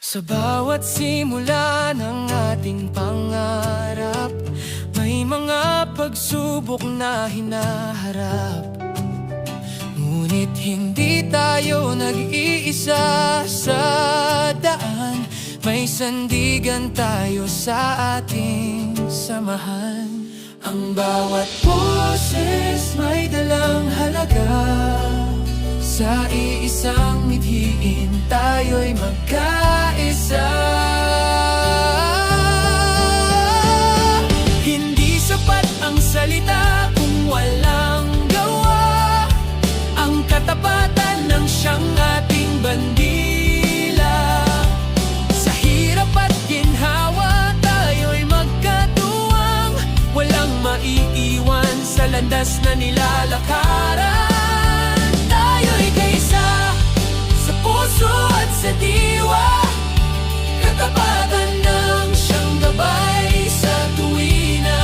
Sa bawat simula ng ating pangarap, may mga pagsubok na hinaharap. Ngunit hindi tayo nag-iisa sa daan, may sandigan tayo sa ating samahan. Ang bawat boses may dalang halaga, sa iisang mithiin tayo'y magkaisa. Hindi sapat ang salita kung walang gawa, ang katapatan ng siyang ating bandila. Sa hirap at ginhawa tayo'y magkatuwang, walang maiiwan sa landas na nilalakaran. Tayo'y kaisa sa puso at sa diwa, katapatan ng siyang gabay sa tuwina.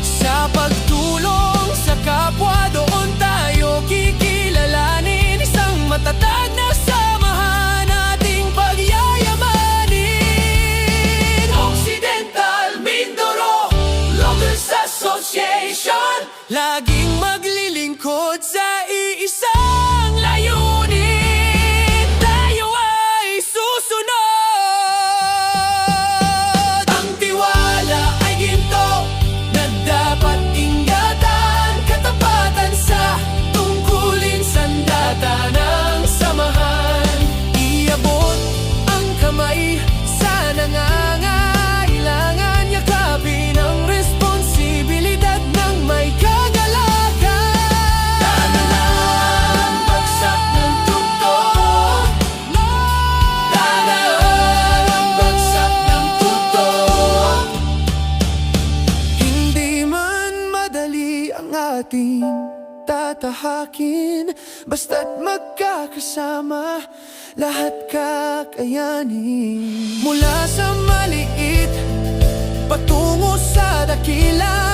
Sa pagtulong sa kapwa, doon tayo kikilalanin. Isang matatag na samahan ating pagyayamanin. Occidental Mindoro Loggers Association, laging maglilingkod sa iisang layunin. Tayo ay susunod. Ang tiwala ay ginto na dapat ingatan, katapatan sa tungkulin, sandata ng samahan. Iabot ang kamay sa nangangailangan, yakapin ang responsibilidad ng may kagalakan. Danaan bagsak ng tugtog, danaan ang bagsak ng tugtog. Hindi man madali ang ating tatahakin, basta't magkakasama, lahat kakayanin. Mula sa maliit patungo sa dakila,